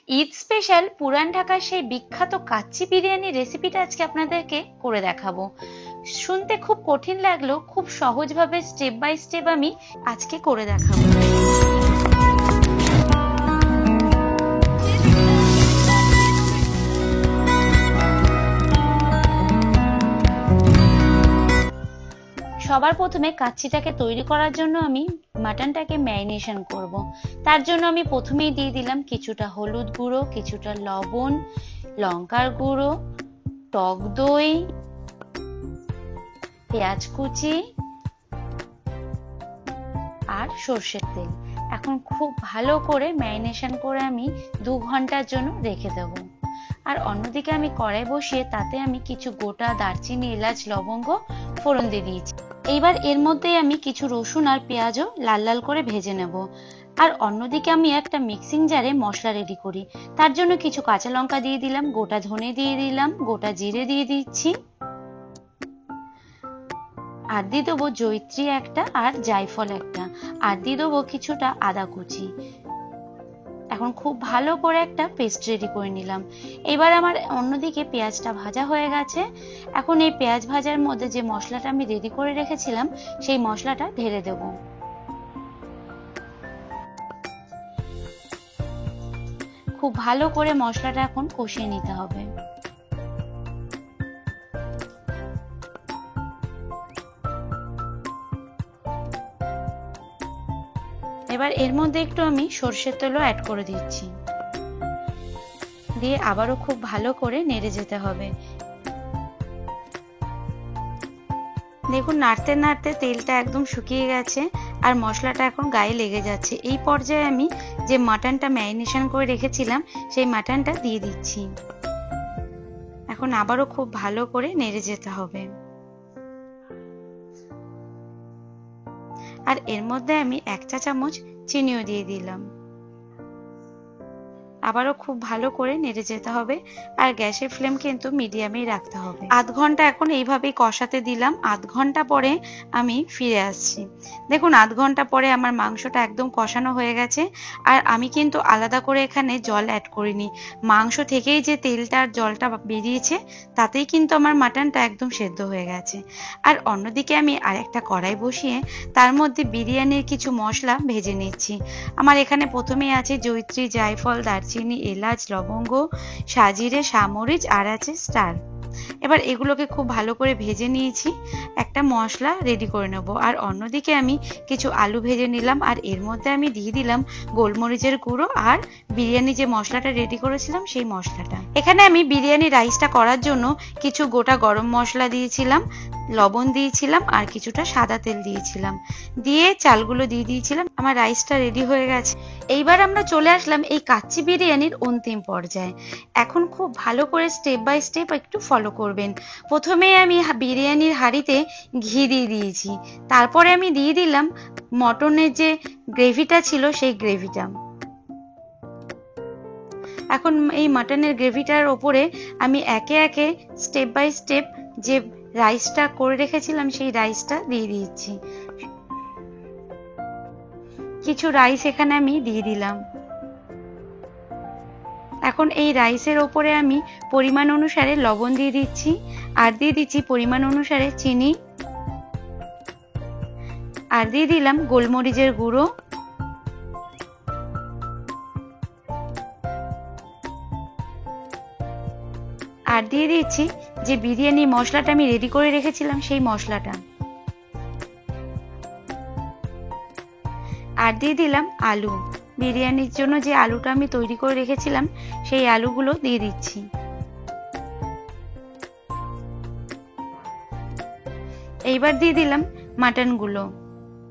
Eid special পুরান ঢাকার সেই বিখ্যাত কাচ্চি বিরিয়ানি রেসিপিটা আজকে আপনাদেরকে করে দেখাবো। শুনতে খুব কঠিন লাগলেও খুব সহজভাবে স্টেপ বাই স্টেপ আমি আজকে করে দেখাবো। সবার প্রথমে কাচ্চিটাকে তৈরি করার জন্য আমি মাটনটাকে ম্যারিনেশন করব। তার জন্য আমি প্রথমেই দিয়ে দিলাম কিছুটা হলুদ গুঁড়ো, কিছুটা লবণ, লঙ্কার গুঁড়ো, টক দই, পেঁয়াজ কুচি আর সর্ষের তেল। এখন খুব ভালো করে ম্যারিনেশন করে আমি 2 ঘন্টার জন্য রেখে দেব। আর অন্যদিকে আমি কড়াই বসিয়ে তাতে আমি কিছু গোটা দারচিনি, এলাচ, লবঙ্গ ফোড়ন দিয়ে দিয়েছি। এইবার এর মধ্যে আমি কিছু রসুন আর পেঁয়াজও লাল লাল করে ভেজে নেব। আর অন্যদিকে আমি একটা মিক্সিং জারে মশলা রেডি করি। তার জন্য কিছু কাঁচা লঙ্কা দিয়ে দিলাম, গোটা ধনে দিয়ে দিলাম, গোটা জিরে দিয়ে দিচ্ছি, আর দিয়ে দেবো জয়িত্রী একটা আর জায়ফল একটা, আর দিয়ে দেবো কিছুটা আদা কুচি। এখন খুব ভালো করে একটা পেস্ট রেডি করে নিলাম। এবার আমার অন্যদিকে পেঁয়াজটা ভাজা হয়ে গেছে। এখন এই পেঁয়াজ ভাজার মধ্যে যে মশলাটা আমি রেডি করে রেখেছিলাম সেই মশলাটা ঢেলে দেব। খুব ভালো করে মশলাটা এখন কষিয়ে নিতে হবে। এবার এর মধ্যে একটু আমি সর্ষের তেলও অ্যাড করে দিচ্ছি, দিয়ে আবারও খুব ভালো করে নেড়ে যেতে হবে। দেখুন নাড়তে নাড়তে তেলটা একদম শুকিয়ে গেছে আর মশলাটা এখন গায়ে লেগে যাচ্ছে। এই পর্যায়ে আমি যে মাটনটা ম্যারিনেশন করে রেখেছিলাম সেই মাটনটা দিয়ে দিচ্ছি। এখন আবারও খুব ভালো করে নেড়ে যেতে হবে। আর এর মধ্যে আমি 1 চা চামচ চিনিও দিয়ে দিলাম। আবারও খুব ভালো করে নেড়ে যেতে হবে আর গ্যাসের ফ্লেম কিন্তু মিডিয়ামেই রাখতে হবে। আধ ঘন্টা এখন এইভাবেই কষাতে দিলাম। আধ ঘন্টা পরে আমি ফিরে আসছি। দেখুন আধ ঘন্টা পরে আমার মাংসটা একদম কষানো হয়ে গেছে। আর আমি কিন্তু আলাদা করে এখানে জল অ্যাড করিনি। মাংস থেকেই যে তেলটা আর জলটা বেরিয়েছে তাতেই কিন্তু আমার মাটনটা একদম সেদ্ধ হয়ে গেছে। আর অন্যদিকে আমি আরেকটা কড়াই বসিয়ে তার মধ্যে বিরিয়ানির কিছু মশলা ভেজে নিচ্ছি। আমার এখানে প্রথমেই আছে জয়িত্রী, জায়ফল, দারচিনি, এলাচ, লবঙ্গ, সাজিরে, সামরিচ আর আছে স্টার। এবার এগুলোকে খুব ভালো করে ভেজে নিয়েছি, একটা মশলা রেডি করে নেব। আর অন্যদিকে আমি কিছু আলু ভেজে নিলাম আর এর মধ্যে আমি দিয়ে দিলাম গোলমরিচের গুঁড়ো আর বিরিয়ানি যে মশলাটা রেডি করেছিলাম সেই মশলাটা। এখানে আমি বিরিয়ানি রাইসটা করার জন্য কিছু গোটা গরম মশলা দিয়েছিলাম, লবণ দিয়েছিলাম আর কিছুটা সাদা তেল দিয়েছিলাম, দিয়ে চালগুলো দিয়ে দিয়েছিলাম। আমার রাইসটা রেডি হয়ে গেছে। এইবার আমরা চলে আসলাম এই কাচ্চি বিরিয়ানির অন্তিম পর্যায়ে। এখন খুব ভালো করে স্টেপ বাই স্টেপ একটু ফলো করবেন। প্রথমে আমি বিরিয়ানির হাঁড়িতে ঘি দিয়ে দিয়েছি, তারপরে আমি দিয়ে দিলাম মটনের যে গ্রেভিটা ছিল সেই গ্রেভিটা। এখন এই মাটনের গ্রেভিটার ওপরে আমি একে একে স্টেপ বাই স্টেপ যে রাইসটা করে রেখেছিলাম সেই রাইসটা দিয়ে দিচ্ছি। কিছু রাইস এখানে আমি দিয়ে দিলাম। এখন এই রাইসের ওপরে আমি পরিমাণ অনুসারে লবণ দিয়ে দিচ্ছি আর দিয়ে দিচ্ছি পরিমাণ অনুসারে চিনি আর দিয়ে দিলাম গোলমরিচের গুঁড়ো আর দিয়ে দিচ্ছি যে বিরিয়ানি মশলাটা আমি রেডি করে রেখেছিলাম সেই মশলাটা, আর দিয়ে দিলাম আলু। বিরিয়ানির জন্য যে আলুটা আমি তৈরি করে রেখেছিলাম সেই আলুগুলো দিয়ে দিচ্ছি। এইবার দিয়ে দিলাম মাটনগুলো।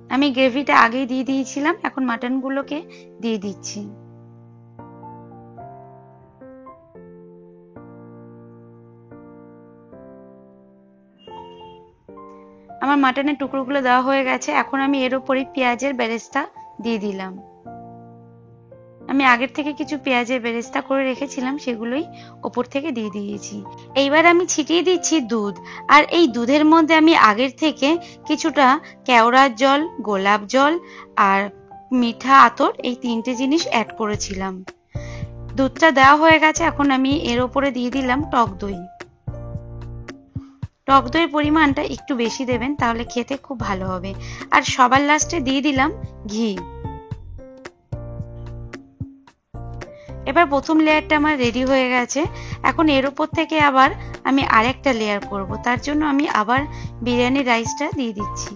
আমি গ্রেভিটা আগেই দিয়ে দিয়েছিলাম, এখন মাটনগুলোকে দিয়ে দিচ্ছি। আমার মাটনের টুকরোগুলো দেওয়া হয়ে গেছে। এখন আমি এর উপরে পেঁয়াজের বেরেস্তা দিয়ে দিলাম। আমি আগের থেকে কিছু পেঁয়াজের বেরেস্তা করে রেখেছিলাম, সেগুলোই ওপর থেকে দিয়ে দিয়েছি। এইবার আমি ছিটিয়ে দিচ্ছি দুধ। আর এই দুধের মধ্যে আমি আগের থেকে কিছুটা কেওড়ার জল, গোলাপ জল আর মিঠা আতর এই 3টে জিনিস অ্যাড করেছিলাম। দুধটা দেওয়া হয়ে গেছে, এখন আমি এর উপরে দিয়ে দিলাম টক দই। টক দইয়ের পরিমাণটা একটু বেশি দেবেন, তাহলে খেতে খুব ভালো হবে। আর সবার লাস্টে দিয়ে দিলাম ঘি। এবার প্রথম লেয়ারটা আমার রেডি হয়ে গেছে। এখন এর উপর থেকে আবার আমি আরেকটা লেয়ার করব, তার জন্য আমি আবার বিরিয়ানি রাইসটা দিয়ে দিচ্ছি।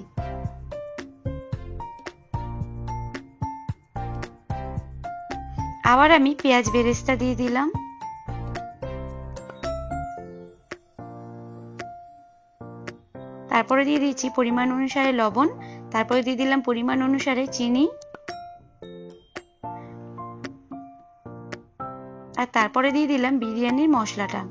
আবার আমি পেঁয়াজ বেরেস্তা দিয়ে দিলাম। তারপরে দিয়ে দিচ্ছি পরিমাণ অনুসারে লবণ, তারপরে দিয়ে দিলাম পরিমাণ অনুসারে চিনি, আর তারপরে দিয়ে দিলাম বিরিয়ানির মশলাটা।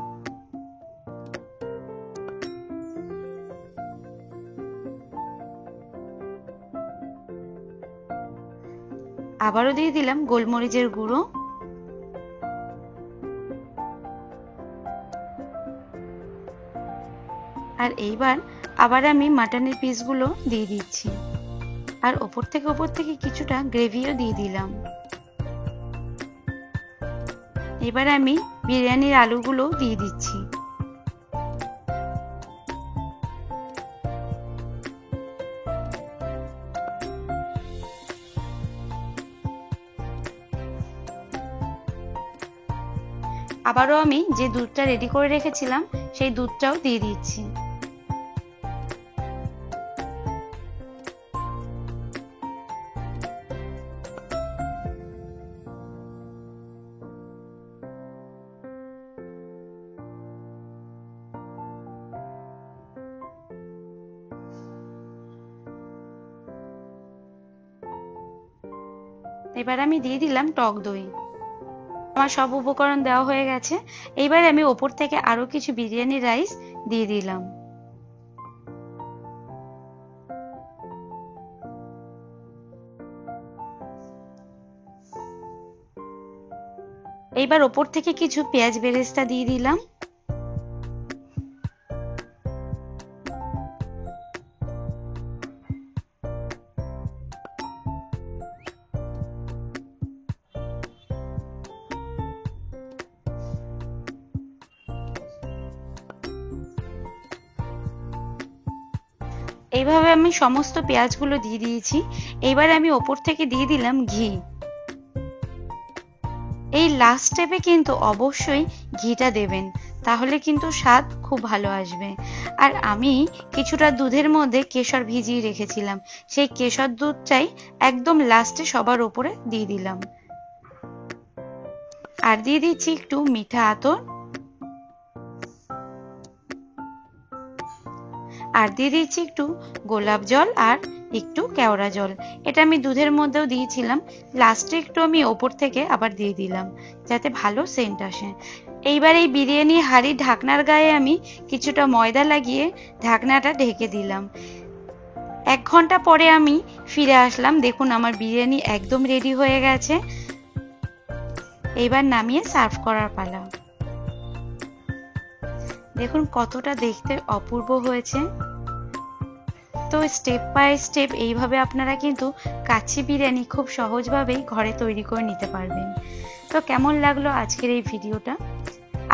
আবারও দিয়ে দিলাম গোলমরিচের গুঁড়ো, আর এইবার আবার আমি মাটনের পিসগুলো দিয়ে দিচ্ছি, আর ওপর থেকে কিছুটা গ্রেভিও দিয়ে দিলাম। এবার আমি বিরিয়ানির আলুগুলো দিয়ে দিচ্ছি। আবারও আমি যে দুধটা রেডি করে রেখেছিলাম সেই দুধটাও দিয়ে দিচ্ছি। এবার আমি দিয়ে দিলাম টক দই। আমার সব উপকরণ দেওয়া হয়ে গেছে। এইবার আমি ওপর থেকে আরো কিছু বিরিয়ানি রাইস দিয়ে দিলাম। এইবার ওপর থেকে কিছু পেঁয়াজ বেরেস্তা দিয়ে দিলাম। এইভাবে আমি সমস্ত পেঁয়াজগুলো দিয়ে দিয়েছি। এইবার আমি ওপর থেকে দিয়ে দিলাম ঘি। এই লাস্ট স্টেপে কিন্তু অবশ্যই ঘিটা দেবেন, তাহলে কিন্তু স্বাদ খুব ভালো আসবে। আর আমি কিছুটা দুধের মধ্যে কেশর ভিজিয়ে রেখেছিলাম, সেই কেশর দুধটাই একদম লাস্টে সবার উপরে দিয়ে দিলাম। আর দিয়ে দিচ্ছি একটু মিঠা আতর, আর দিয়ে দিচ্ছি একটু গোলাপ জল আর একটু কেওড়া জল। এটা আমি দুধের মধ্যেও দিয়েছিলাম, লাস্টে একটু আমি ওপর থেকে আবার দিয়ে দিলাম যাতে ভালো সেন্ট আসে। এইবার এই বিরিয়ানি হাঁড়ির ঢাকনার গায়ে আমি কিছুটা ময়দা লাগিয়ে ঢাকনাটা ঢেকে দিলাম। 1 ঘন্টা পরে আমি ফিরে আসলাম। দেখুন আমার বিরিয়ানি একদম রেডি হয়ে গেছে। এইবার নামিয়ে সার্ভ করার পালা। দেখুন কতটা দেখতে অপূর্ব হয়েছে। তো স্টেপ বাই স্টেপ এইভাবে আপনারা কিন্তু কাচ্চি বিরিয়ানি খুব সহজভাবেই ঘরে তৈরি করে নিতে পারবেন। তো কেমন লাগলো আজকের এই ভিডিওটা?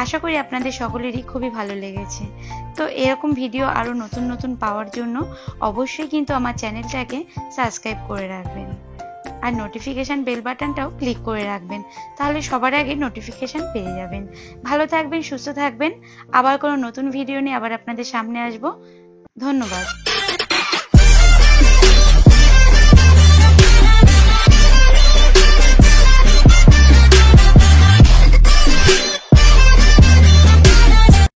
আশা করি আপনাদের সকলেরই খুবই ভালো লেগেছে। তো এরকম ভিডিও আরো নতুন নতুন পাওয়ার জন্য অবশ্যই কিন্তু আমার চ্যানেলটাকে সাবস্ক্রাইব করে রাখবেন, আর নোটিফিকেশন বেল বাটনটাও ক্লিক করে রাখবেন, তাহলে সবার আগে নোটিফিকেশন পেয়ে যাবেন। ভালো থাকবেন, সুস্থ থাকবেন। আবার কোনো নতুন ভিডিও নিয়ে আবার আপনাদের সামনে আসবো। ধন্যবাদ।